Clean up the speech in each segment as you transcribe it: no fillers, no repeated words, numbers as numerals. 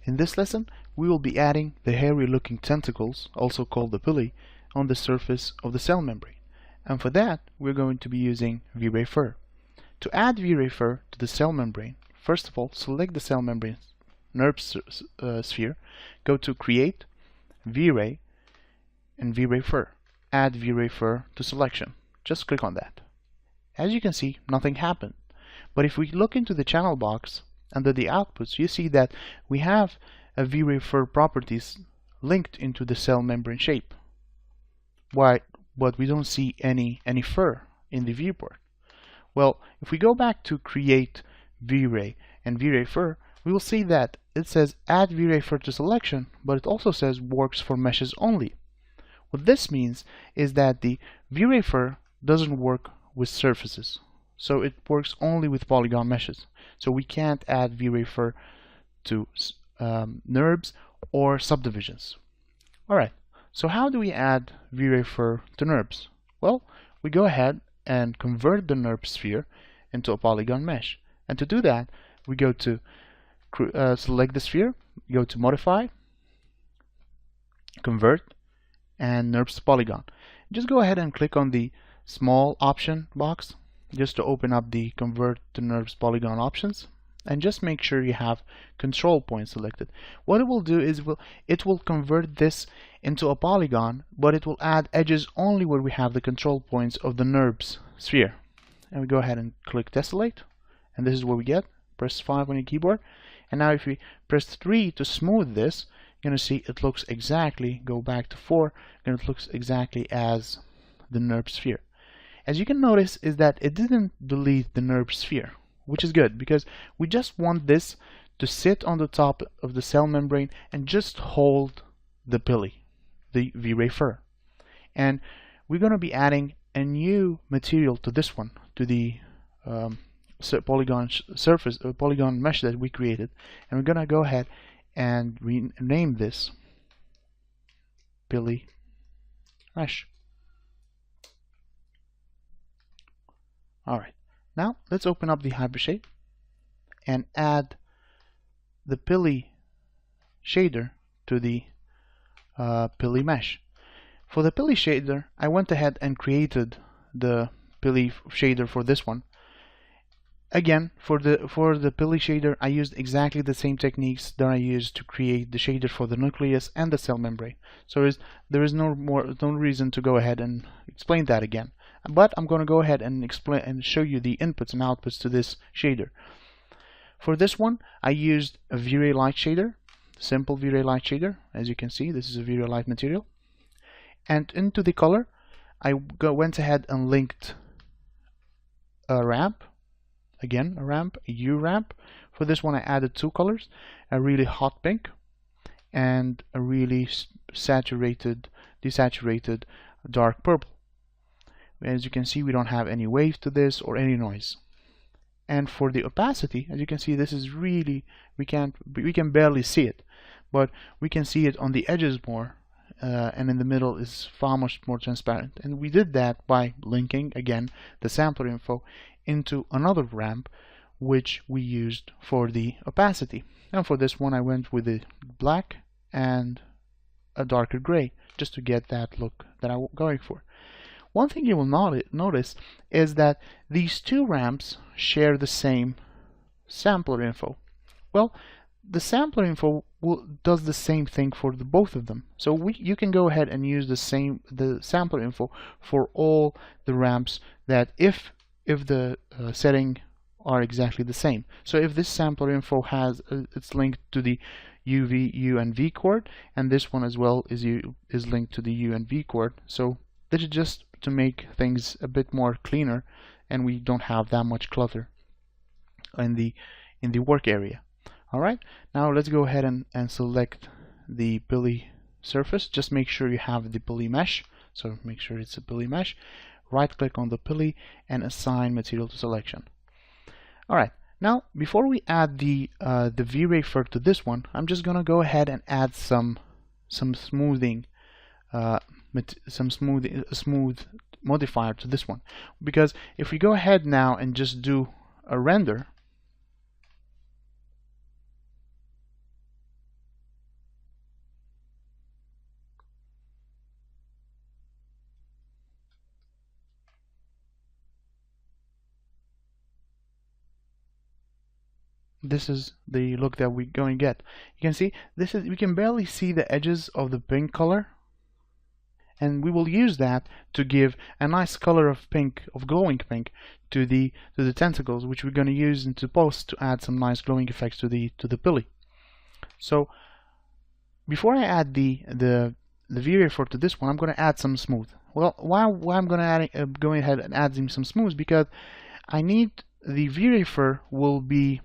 In this lesson, we will be adding the hairy looking tentacles, also called the pili, on the surface of the cell membrane. And for that, we're going to be using V-Ray Fur. To add V-Ray Fur to the cell membrane, first of all, select the cell membrane NURB sphere, go to Create, V-Ray, and V-Ray Fur. Add V-Ray Fur to selection. Just click on that. As you can see, nothing happened. But if we look into the channel box, under the outputs, you see that we have a V-Ray Fur properties linked into the cell membrane shape. But we don't see any fur in the viewport. Well, if we go back to Create V-Ray and V-Ray Fur, we will see that it says Add V-Ray Fur to selection, but it also says works for meshes only. What this means is that the V-Ray Fur doesn't work with surfaces. So it works only with polygon meshes. So we can't add V-Ray Fur to NURBs or subdivisions. Alright, so how do we add V-Ray Fur to NURBs? Well, we go ahead and convert the NURB sphere into a polygon mesh. And to do that, we go to select the sphere, go to Modify, Convert, and NURBs to Polygon. Just go ahead and click on the small option box just to open up the Convert to NURBs Polygon options, and just make sure you have control point selected. What it will do is it will convert this into a polygon, but it will add edges only where we have the control points of the NURBs sphere. And we go ahead and click Tessellate, and this is what we get. Press 5 on your keyboard, and now if we press 3 to smooth this, you're going to see it looks exactly, go back to 4, and it looks exactly as the NURB sphere. As you can notice is that it didn't delete the NURB sphere, which is good because we just want this to sit on the top of the cell membrane and just hold the pili, the V-Ray Fur. And we're going to be adding a new material to this one, to the polygon surface, polygon mesh that we created, and we're going to go ahead and rename this pili mesh. Alright, now let's open up the hypershape and add the pili shader to the pili mesh. For the pili shader, I went ahead and created the pili shader for this one. Again, for the pili shader, I used exactly the same techniques that I used to create the shader for the nucleus and the cell membrane. So there is no reason to go ahead and explain that again. But I'm going to go ahead and explain and show you the inputs and outputs to this shader. For this one, I used a V-Ray light shader, simple V-Ray light shader. As you can see, this is a V-Ray light material. And into the color, I went ahead and linked a ramp. Again, a ramp, a U ramp. For this one, I added two colors, a really hot pink and a really desaturated dark purple. As you can see, we don't have any wave to this or any noise. And for the opacity, as you can see, this is really, we can barely see it, but we can see it on the edges more, and in the middle is far much more transparent. And we did that by linking again the sampler info into another ramp which we used for the opacity. And for this one, I went with the black and a darker gray just to get that look that I'm going for. One thing you will notice is that these two ramps share the same sampler info. Well, the sampler info does the same thing for both of them. So you can go ahead and use the sampler info for all the ramps that if the setting are exactly the same. So if this sampler info has it's linked to the UV, U, and V chord, and this one as well is linked to the U and V chord. So this is just to make things a bit more cleaner, and we don't have that much clutter in the work area. Alright, now let's go ahead and select the pili surface. Just make sure you have the pili mesh. So make sure it's a pili mesh. Right click on the pili and assign material to selection. Alright, now before we add the V-Ray Fur to this one, I'm just gonna go ahead and add some smoothing smooth modifier to this one, because if we go ahead now and just do a render, this is the look that we're going to get. You can see we can barely see the edges of the pink color, and we will use that to give a nice color of pink, of glowing pink, to the tentacles, which we're going to use into post to add some nice glowing effects to the pilly. So before I add the V-Ray to this one, I'm going to add some smooth. Well, why I'm going to go ahead and add some smooth? Because I need the V-Ray will be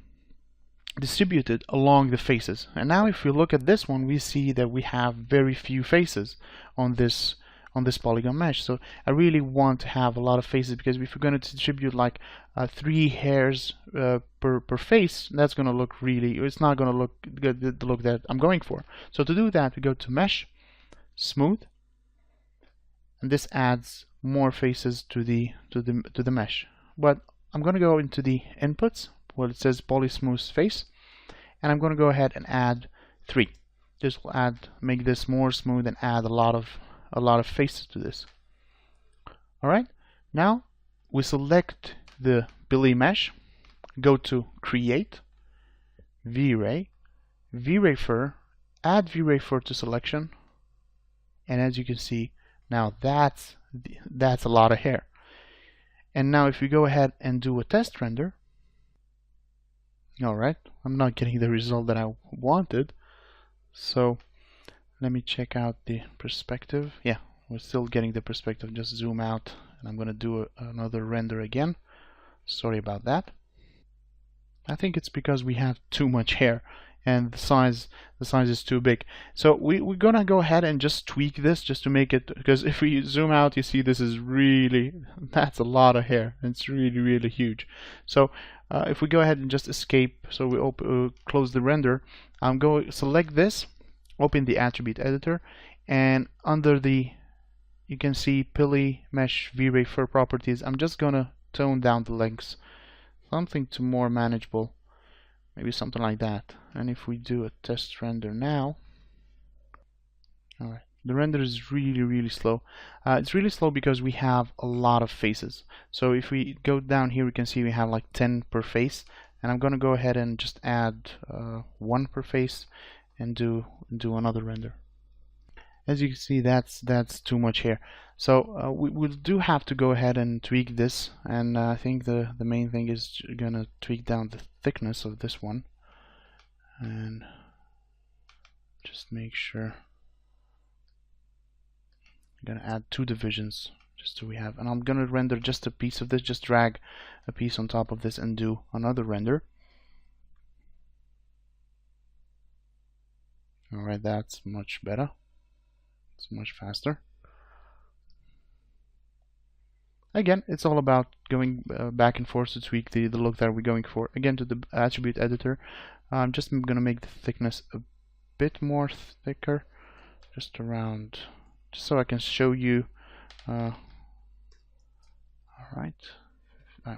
distributed along the faces. And now if we look at this one, we see that we have very few faces on this polygon mesh. So I really want to have a lot of faces, because if we're going to distribute like 3 hairs per face, that's going to look it's not going to look good, the look that I'm going for. So to do that, we go to Mesh, Smooth, and this adds more faces to the mesh. But I'm going to go into the inputs where it says Poly Smooth Face, and I'm going to go ahead and add 3. This will make this more smooth and add a lot of faces to this. Alright, now we select the Billy mesh, go to Create, V-Ray, V-Ray Fur, add V-Ray Fur to selection, and as you can see, now that's a lot of hair. And now if we go ahead and do a test render, alright, I'm not getting the result that I wanted, so let me check out the perspective. Yeah, we're still getting the perspective. Just zoom out, and I'm going to do another render again. Sorry about that. I think it's because we have too much hair and the size is too big. So we're going to go ahead and just tweak this just to make it, because if we zoom out, you see this is that's a lot of hair. It's really huge. So if we go ahead and just escape, so we close the render, I'm going to select this, open the attribute editor, and under you can see Pilly Mesh V-Ray Fur properties, I'm just going to tone down the lengths, something to more manageable, maybe something like that. And if we do a test render now, alright, the render is really slow. It's really slow because we have a lot of faces. So if we go down here, we can see we have like 10 per face, and I'm going to go ahead and just add 1 per face and do another render. As you can see, that's too much hair. So we do have to go ahead and tweak this, and I think the main thing is gonna tweak down the thickness of this one, and just make sure. I'm gonna add 2 divisions just so we have, and I'm gonna render just a piece of this, just drag a piece on top of this and do another render. Alright, that's much better. It's much faster. Again, it's all about going back and forth to tweak the look that we're going for. Again, to the attribute editor, I'm just going to make the thickness a bit more thicker, just around, just so I can show you. Alright,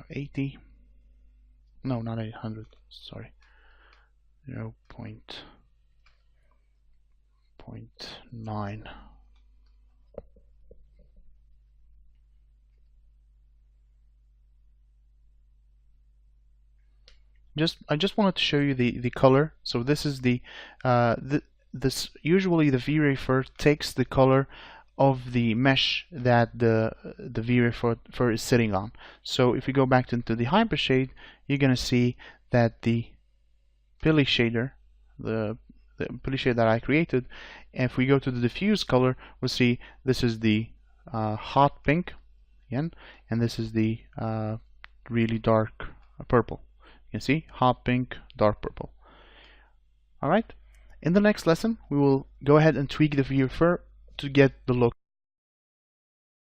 80. No, not 800. Sorry, 0.9. I just wanted to show you the color. So this is this usually the V-Ray Fur takes the color of the mesh that the V-Ray Fur is sitting on. So if you go back into the hypershade, you're gonna see that the Pilly shader, the Pilly shade that I created, and if we go to the diffuse color, we'll see this is the hot pink again, and this is the really dark purple. You can see hot pink, dark purple. Alright, in the next lesson we will go ahead and tweak the V-Ray Fur to get the look